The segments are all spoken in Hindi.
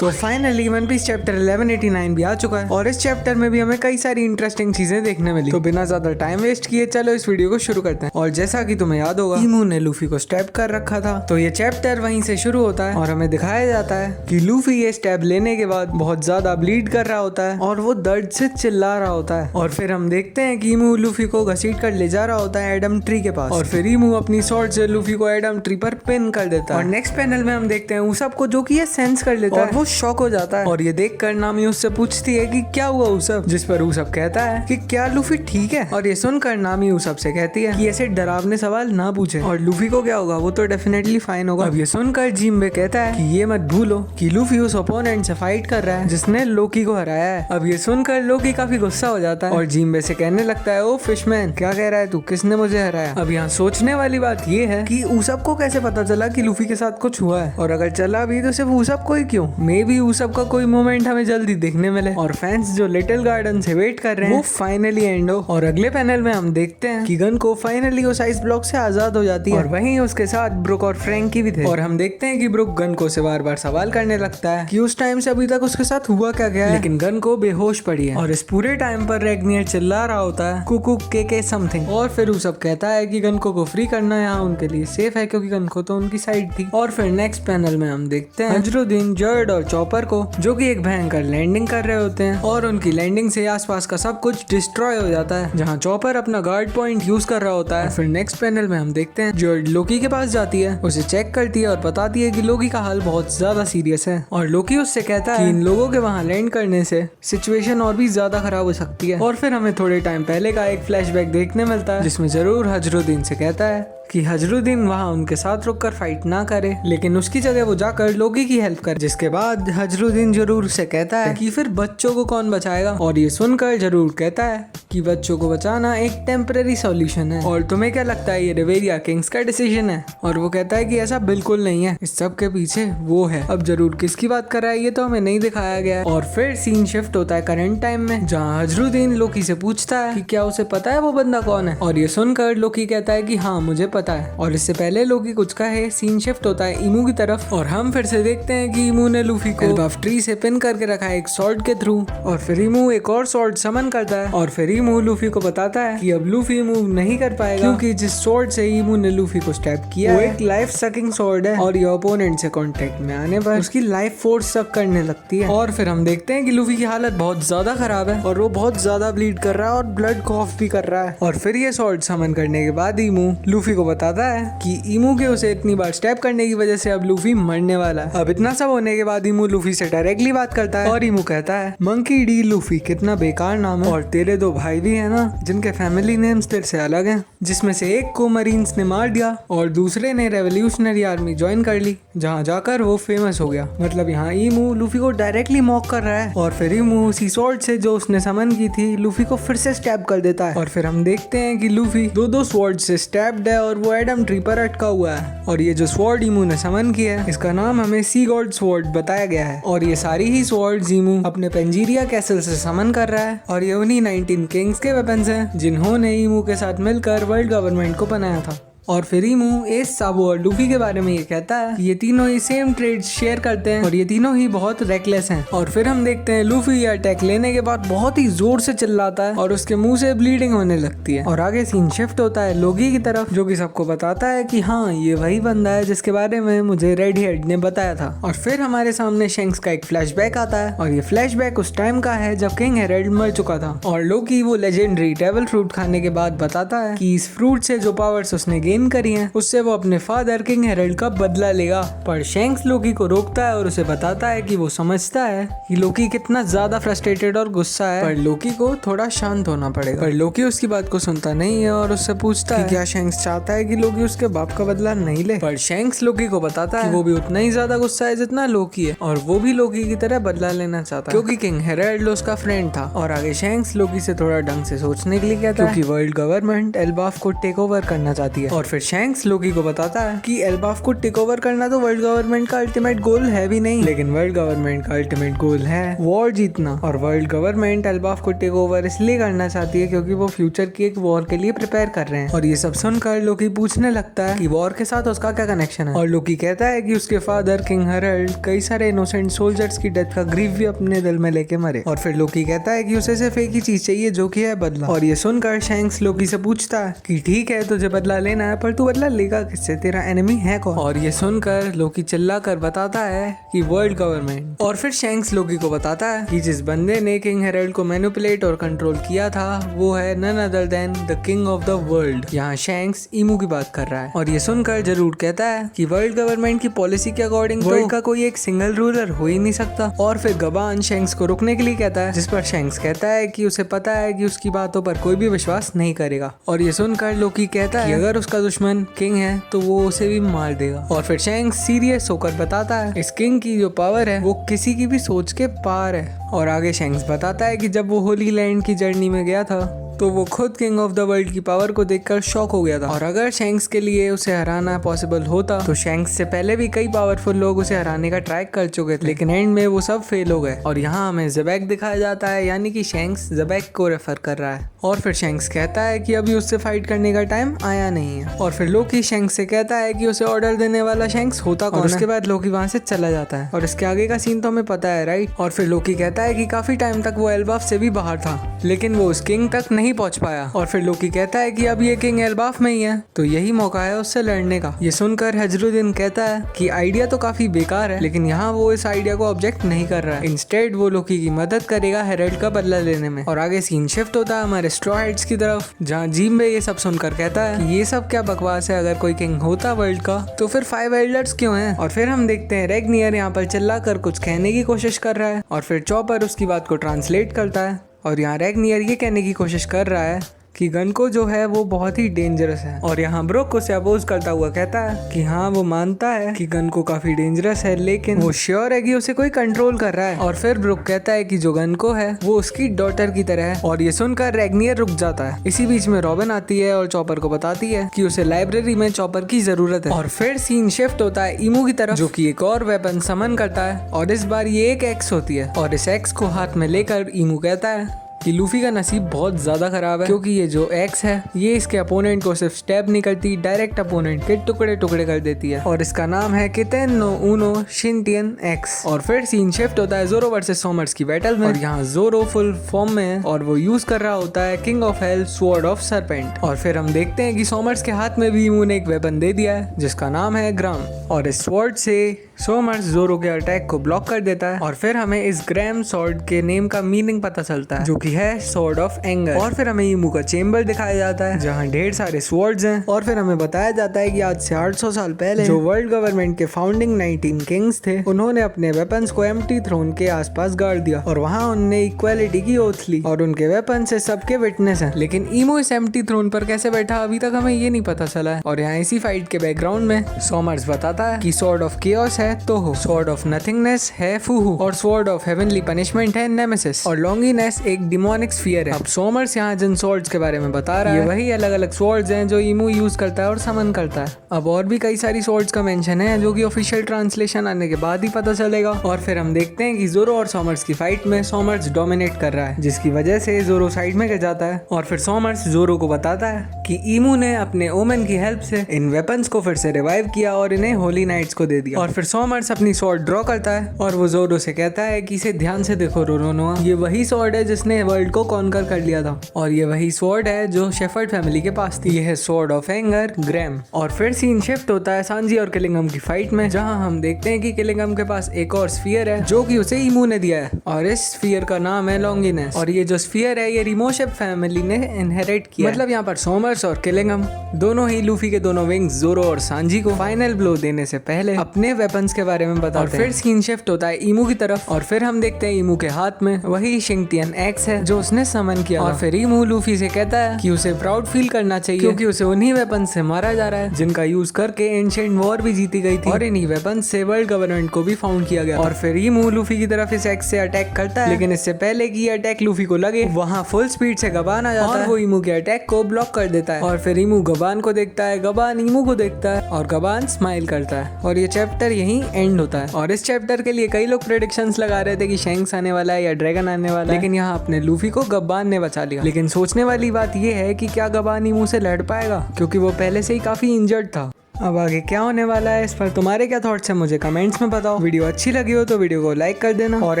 तो फाइनली वन पीस चैप्टर 1189 भी आ चुका है और इस चैप्टर में भी हमें कई सारी इंटरेस्टिंग चीजें देखने मिली। तो बिना ज्यादा टाइम वेस्ट किए चलो इस वीडियो को शुरू करते हैं। और जैसा कि तुम्हें याद होगा, ईमू ने लूफी को स्टैब कर रखा था, तो ये चैप्टर वहीं से शुरू होता है और हमें दिखाया जाता है कि लूफी ये स्टैब लेने के बाद बहुत ज्यादा ब्लीड कर रहा होता है और वो दर्द से चिल्ला रहा होता है। और फिर हम देखते हैं कि ईमू लूफी को घसीट कर ले जा रहा होता है एडम ट्री के पास और फिर ईमू अपनी स्वॉर्ड से लूफी को एडम ट्री पर पिन कर देता है। और नेक्स्ट पैनल में हम देखते हैं उसब को, जो कि ये सेंस कर लेता है और वो शॉक हो जाता है। और ये देखकर नामी उससे पूछती है कि क्या हुआ उसब, जिस पर उसब कहता है कि क्या लूफी ठीक है। और ये सुनकर नामी उसब से कहती है कि ऐसे डरावने सवाल ना पूछे और लूफी को क्या होगा, वो तो डेफिनेटली फाइन होगा। अब ये सुनकर जिम्बे कहता है कि ये मत भूलो कि लूफी उस ओपोनेंट से फाइट कर रहा है जिसने लोकी को हराया है। अब ये सुनकर लोकी काफी गुस्सा हो जाता है और जिम्बे से कहने लगता है, ओ फिशमैन क्या कह रहा है तू, किसने मुझे हराया। अब यहाँ सोचने वाली बात ये है कि उसब को कैसे पता चला कि लूफी के साथ कुछ हुआ है, और अगर चला भी तो सिर्फ उसब को ही क्यों। मे बी उसब का कोई मोमेंट हमें जल्दी देखने मिले और फैंस जो लिटिल गार्डन से वेट कर रहे हैं वो फाइनली एंड हो। और अगले पैनल में हम देखते हैं कि गन को फाइनली उस आइस ब्लॉक से आजाद हो जाती है और वहीं उसके साथ ब्रुक और फ्रैंकी भी थे। और हम देखते हैं कि ब्रुक गन को से बार बार सवाल करने लगता है कि उस टाइम से अभी तक उसके साथ हुआ क्या गया है, लेकिन गन को बेहोश पड़ी है। और इस पूरे टाइम पर रेगनियर चिल्ला रहा होता है कुकू के समथिंग। और फिर उसब कहता है कि गनको को फ्री करना यहाँ उनके लिए सेफ है क्योंकि गनको तो उनकी साइड थी। और फिर नेक्स्ट पैनल में हम देखते हैं हजरुद्दीन, जर्ड और चॉपर को, जो कि एक भयंकर लैंडिंग कर रहे होते हैं और उनकी लैंडिंग से आसपास का सब कुछ डिस्ट्रॉय हो जाता है, जहाँ चॉपर अपना गार्ड पॉइंट यूज कर रहा होता है। फिर नेक्स्ट पैनल में हम देखते हैं जर्ड लोकी के पास जाती है, उसे चेक करती है और बताती है कि लोकी का हाल बहुत ज्यादा सीरियस है। और लोकी उससे कहता है कि इन लोगों के वहाँ लैंड करने से सिचुएशन और भी ज्यादा खराब हो सकती है। और फिर हमें थोड़े टाइम पहले का एक फ्लैशबैक देखने मिलता है जिसमें जरूर हजरुद्दीन से कहता है कि हजरुद्दीन वहाँ उनके साथ रुककर फाइट ना करे, लेकिन उसकी जगह वो जाकर लोकी की हेल्प करे। जिसके बाद हजरुद्दीन जरूर से कहता है कि फिर बच्चों को कौन बचाएगा। और ये सुनकर जरूर कहता है कि बच्चों को बचाना एक टेम्परेरी सॉल्यूशन है और तुम्हें क्या लगता है ये रिवेरिया किंग्स का डिसीजन है। और वो कहता है कि ऐसा बिल्कुल नहीं है, इस सब के पीछे वो है। अब जरूर किसकी बात कर रहा है ये तो हमें नहीं दिखाया गया है। और फिर सीन शिफ्ट होता है करंट टाइम में, जहाँ हजरुद्दीन लोकी से पूछता है कि क्या उसे पता है वो बंदा कौन है। और ये सुनकर लोकी कहता है कि हाँ मुझे पता है। और इससे पहले लोकी कुछ कहे सीन शिफ्ट होता है ईमू की तरफ और हम फिर से देखते हैं कि ईमू ने लूफी को एल्बाफ ट्री से पिन करके रखा है एक स्वॉर्ड के थ्रू। और फिर ईमू एक और स्वॉर्ड समन करता है और फिर ईमू लूफी को बताता है कि अब लूफी मूव नहीं कर पाएगा क्योंकि जिस स्वॉर्ड से ईमू ने लूफी को स्टैब किया वो एक लाइफ सकिंग स्वॉर्ड है और ये ओपोनेंट से कांटेक्ट में आने पर उसकी लाइफ फोर्स सक करने लगती है। और फिर हम देखते हैं कि लूफी की हालत बहुत ज्यादा खराब है और वो बहुत ज्यादा ब्लीड कर रहा है और ब्लड कॉफ भी कर रहा है। और फिर ये स्वॉर्ड समन करने के बाद ईमू लूफी को बताता है कि ईमू के उसे इतनी बार स्टैब करने की वजह से अब लूफी मरने वाला है। अब इतना सब होने के बाद ईमू लूफी से डायरेक्टली बात करता है और ईमू कहता है, मंकी डी लूफी कितना बेकार नाम है और तेरे दो भाई भी है ना जिनके फैमिली नेम्स तेरे से अलग हैं, जिसमें से एक को मरीन्स ने मार दिया और दूसरे ने रेवोल्यूशनरी आर्मी ज्वाइन कर ली जहाँ जाकर वो फेमस हो गया। मतलब यहाँ ईमू लूफी को डायरेक्टली मॉक कर रहा है। और फिर ईमू उसी स्वॉर्ड से जो उसने समन की थी लूफी को फिर से स्टैब कर देता है। और फिर हम देखते हैं कि लूफी दो स्वॉर्ड से स्टैब्ड है और वो एडम ट्री पर अटका हुआ है। और ये जो स्वॉर्ड ईमू ने समन किया है इसका नाम हमें सी गॉड स्वॉर्ड बताया गया है। और ये सारी ही स्वॉर्ड ईमू अपने पेंजीरिया कैसल से समन कर रहा है और ये उन्हीं 19 किंग्स के वेपन्स हैं जिन्होंने ईमू के साथ मिलकर वर्ल्ड गवर्नमेंट को बनाया था। और फिर ईमू एस, साबू और लूफी के बारे में ये कहता है कि ये तीनों ही सेम ट्रेड्स शेयर करते हैं और ये तीनों ही बहुत रेकलेस हैं। और फिर हम देखते हैं लूफी ये अटैक लेने के बाद बहुत ही जोर से चिल्लाता है और उसके मुंह से ब्लीडिंग होने लगती है। और आगे सीन शिफ्ट होता है लोकी की तरफ, जो कि सबको बताता है कि हाँ ये वही बंदा है जिसके बारे में मुझे रेड हेड ने बताया था। और फिर हमारे सामने शेंक्स का एक फ्लैशबैक आता है और ये फ्लैशबैक उस टाइम का है जब किंग हेरल्ड मर चुका था और लोकी वो लेजेंडरी डेविल फ्रूट खाने के बाद बताता है कि इस फ्रूट से जो पावर्स उसने गेन करी हैं उससे वो अपने फादर किंग हेरल्ड का बदला लेगा। पर शेंक्स लोकी को रोकता है और उसे बताता है कि वो समझता है कि लोकी कितना ज्यादा फ्रस्ट्रेटेड और गुस्सा है, पर लोकी को थोड़ा शांत होना पड़ेगा। पर लोकी उसकी बात को सुनता नहीं है और उससे पूछता है कि क्या शेंक्स चाहता है कि लोकी उसके बाप का बदला नहीं ले। पर शेंक्स लोकी को बताता है कि वो भी उतना ही ज्यादा गुस्सा है जितना लोकी है और वो भी लोकी की तरह बदला लेना चाहता है क्योंकि किंग हेरल्ड उसका फ्रेंड था। और आगे शेंक्स लोकी से थोड़ा ढंग से सोचने के लिए कहता है क्योंकि वर्ल्ड गवर्नमेंट एल्बाफ को टेक ओवर करना चाहती है और फिर शैंक्स लोकी को बताता है कि एल्बाफ को टेक ओवर करना तो वर्ल्ड गवर्नमेंट का अल्टीमेट गोल है भी नहीं, लेकिन वर्ल्ड गवर्नमेंट का अल्टीमेट गोल है वॉर जीतना। और वर्ल्ड गवर्नमेंट एल्बाफ को टेक ओवर इसलिए करना चाहती है क्योंकि वो फ्यूचर की एक वॉर के लिए प्रिपेयर कर रहे हैं। और ये सब सुनकर लोकी पूछने लगता है कि वॉर के साथ उसका क्या कनेक्शन है। और लोकी कहता है कि उसके फादर किंग हेरल्ड कई सारे इनोसेंट सोल्जर्स की डेथ का ग्रीफ भी अपने दिल में लेके मरे। और फिर लोकी कहता है कि उसे सिर्फ एक ही चीज चाहिए जो कि है बदला। और ये सुनकर शैंक्स लोकी से पूछता है कि ठीक है तुझे बदला लेना है, पर तू बदला लेगा किससे, तेरा एनिमी है कौन। और ये सुनकर लोकी चिल्ला कर बताता है कि वर्ल्ड गवर्नमेंट। और फिर शैंक्स लोकी को बताता है कि जिस बंदे ने किंग हेरल्ड को मैनिपुलेट और कंट्रोल किया था वो है none other than the king of the world. यहाँ शैंक्स ईमू की बात कर रहा है। और ये सुनकर जरूर कहता है कि वर्ल्ड गवर्नमेंट की पॉलिसी के अकॉर्डिंग वर्ल्ड का कोई एक सिंगल रूलर हो ही नहीं सकता। और फिर गबान शैंक्स को रुकने के लिए कहता है, जिस पर शैंक्स कहता है कि उसे पता है कि उसकी बातों पर कोई भी विश्वास नहीं करेगा। और ये सुनकर लोकी कहता है कि अगर उसका दुश्मन किंग है तो वो उसे भी मार देगा। और फिर शैंक्स सीरियस होकर बताता है इस किंग की जो पावर है वो किसी की भी सोच के पार है। और आगे शैंक्स बताता है कि जब वो होली लैंड की जर्नी में गया था तो वो खुद किंग ऑफ द वर्ल्ड की पावर को देखकर शॉक हो गया था। और अगर शैंक्स के लिए उसे हराना पॉसिबल होता तो शैंक्स से पहले भी कई पावरफुल लोग उसे हराने का ट्राई कर चुके थे, लेकिन एंड में वो सब फेल हो गए। और यहाँ हमें ज़बैक दिखाया जाता है, यानी कि शैंक्स ज़बैक को रेफर कर रहा है। और फिर शैंक्स कहता है कि अभी उससे फाइट करने का टाइम आया नहीं है। और फिर लोकी शैंक्स से कहता है कि उसे ऑर्डर देने वाला शैंक्स होता कौन है। उसके बाद लोकी वहाँ से चला जाता है और इसके आगे का सीन तो हमें पता है, राइट। और फिर लोकी कहता है कि काफी टाइम तक वो एल्बाफ से भी बाहर था, लेकिन वो उस किंग तक नहीं पहुंच पाया। और फिर लोकी कहता है कि अब ये किंग एल्बाफ में ही है तो यही मौका है उससे लड़ने का। ये सुनकर हजरुद्दीन कहता है कि आइडिया तो काफी बेकार है, लेकिन यहाँ वो इस आइडिया को ऑब्जेक्ट नहीं कर रहा है। इंस्टेड वो लोकी की मदद करेगा हेरल्ड का बदला लेने में। और आगे सीन शिफ्ट होता है हमारे स्ट्रॉ हेड्स की तरफ, जहाँ जिम्बे ये सब सुनकर कहता है कि ये सब क्या बकवास है, अगर कोई किंग होता वर्ल्ड का तो फिर 5 एल्डर्स क्यों हैं। और फिर हम देखते हैं रेगनियर यहाँ पर चिल्ला कर कुछ कहने की कोशिश कर रहा है और फिर चॉपर उसकी बात को ट्रांसलेट करता है। और यहाँ रेगनियर ये कहने की कोशिश कर रहा है कि गनको जो है वो बहुत ही डेंजरस है। और यहाँ ब्रुक उसे अपोज करता हुआ कहता है कि हाँ वो मानता है कि गनको काफी डेंजरस है, लेकिन वो श्योर है कि उसे कोई कंट्रोल कर रहा है। और फिर ब्रुक कहता है कि जो गनको है वो उसकी डॉटर की तरह है। और ये सुनकर रेगनियर रुक जाता है। इसी बीच में रॉबिन आती है और चॉपर को बताती है कि उसे लाइब्रेरी में चॉपर की जरूरत है। और फिर सीन शिफ्ट होता है ईमू की तरफ, जो कि एक और वेपन समन करता है और इस बार ये एक एक्स होती है। और इस एक्स को हाथ में लेकर ईमू कहता है कि लूफी का नसीब बहुत ज्यादा खराब है, क्योंकि ये जो एक्स है ये इसके अपोनेंट को सिर्फ स्टैब नहीं करती, डायरेक्ट अपोनेंट के टुकड़े टुकड़े कर देती है। और इसका नाम है किटेन नो उनो शिनटियन एक्स। और फिर सीन शिफ्ट होता है जोरो वर्सेस सोमर्स की बैटल में। और यहाँ जोरो फुल फॉर्म में है और वो यूज कर रहा होता है king of hell sword of serpent. और फिर हम देखते हैं कि सोमर्स के हाथ में भी ईमू ने एक वेपन दे दिया है जिसका नाम है ग्राम। और इस स्वॉर्ड से सोमर्स जोरो के अटैक को ब्लॉक कर देता है। और फिर हमें इस ग्राम स्वॉर्ड के नेम का मीनिंग पता चलता है, जो कि है स्वॉर्ड ऑफ एंगर। और फिर हमें ईमू का चेम्बर दिखाया जाता है जहाँ ढेर सारे स्वॉर्ड्स हैं। और फिर हमें बताया जाता है कि आज से 800 साल पहले जो वर्ल्ड गवर्नमेंट के फाउंडिंग 19 किंग्स थे, उन्होंने अपने वेपन्स को एम्प्टी थ्रोन के आसपास गाड़ दिया और वहाँ उन्होंने इक्वालिटी की ओथ ली और उनके वेपन से सबके विटनेस हैं। लेकिन ईमू इस एम्प्टी थ्रोन पर कैसे बैठा अभी तक हमें ये नहीं पता चला है। और यहाँ इसी फाइट के बैकग्राउंड में सोमर्स बताता है कि स्वॉर्ड ऑफ केओस है तोहो, स्वॉर्ड ऑफ नथिंगनेस है फूहू और स्वॉर्ड ऑफ हेवनली पनिशमेंट है नेमेसिस और लॉन्गिनेस एक डिमोनिक स्फीयर है। अब सोमर्स यहाँ जिन स्वॉर्ड्स के बारे में बता रहा है ये वही अलग अलग स्वॉर्ड्स हैं जो ईमू यूज करता है और समन करता है। अब और भी कई सारी स्वॉर्ड्स का मेंशन है जो कि ऑफिशियल ट्रांसलेशन आने के बाद ही पता चलेगा। और फिर हम देखते हैं कि जोरो और सोमर्स की फाइट में सोमर्स डोमिनेट कर रहा है, जिसकी वजह से जोरो साइड में गिर जाता है। और फिर सोमर्स जोरो को बताता है कि ईमू ने अपने ओमेन की हेल्प से इन वेपन्स को फिर से रिवाइव किया और इन्हें होली नाइट्स को दे दिया। और फिर सोमर्स अपनी स्वॉर्ड ड्रॉ करता है और वो जोरो से कहता है कि इसे ध्यान से देखो रोरोनोआ, ये वही स्वॉर्ड है जिसने वर्ल्ड को कॉन्कर कर लिया था और ये वही स्वॉर्ड है जो शेफर्ड फैमिली के पास थी। ये है स्वॉर्ड ऑफ एंगर ग्रैम। और फिर सीन शिफ्ट होता है सांजी और किलिंगम की फाइट में, जहां हम देखते हैं कि किलिंगम के पास एक और स्फीयर है जो कि उसे ईमू ने दिया है और इस स्फीयर का नाम है लॉन्गिनेस। और ये जो स्फीयर है ये रिमोशेप फैमिली ने इनहेरिट किया। मतलब यहाँ पर सोमर्स और किलिंगम दोनों ही लूफी के दोनों विंग्स जोरो और सांजी को फाइनल ब्लो देने से पहले अपने वेपन्स के बारे में बताते हैं। फिर सीन शिफ्ट होता है ईमू की तरफ और फिर हम देखते हैं ईमू के हाथ में वही शिंगटियन एक्स है जो उसने समन किया। और फिर ईमू लूफी से कहता है कि उसे प्राउड फील करना चाहिए क्योंकि उसे उन्हीं वेपन से मारा जा रहा है जिनका यूज करके एंशिएंट वॉर भी जीती गई थी और इन्हीं वेपन से वर्ल्ड गवर्नमेंट को भी फाउंड किया गया। और फिर ईमू लूफी की तरफ इस एक्स से अटैक करता है, लेकिन इससे पहले कि अटैक लूफी को लगे वहाँ फुल स्पीड से गबान आ जाता है और वो ईमू के अटैक को ब्लॉक कर देता जाता है और फिर ईमू गबान को देखता है, गबान ईमू को देखता है और गबान स्माइल करता है और ये चैप्टर यहीं एंड होता है। और इस चैप्टर के लिए कई लोग प्रेडिक्शंस लगा रहे थे कि शैंक्स आने वाला है या ड्रैगन आने वाला है, लेकिन यहाँ अपने लूफी को गबान ने बचा लिया। लेकिन सोचने वाली बात ये है कि क्या गबान ईमू से लड़ पाएगा, क्योंकि वो पहले से ही काफी इंजर्ड था। अब आगे क्या होने वाला है इस पर तुम्हारे क्या थॉट्स हैं मुझे कमेंट्स में बताओ। वीडियो अच्छी लगी हो तो वीडियो को लाइक कर देना और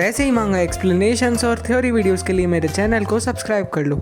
ऐसे ही मांगा एक्सप्लेनेशंस और थ्योरी वीडियोस के लिए मेरे चैनल को सब्सक्राइब कर लो।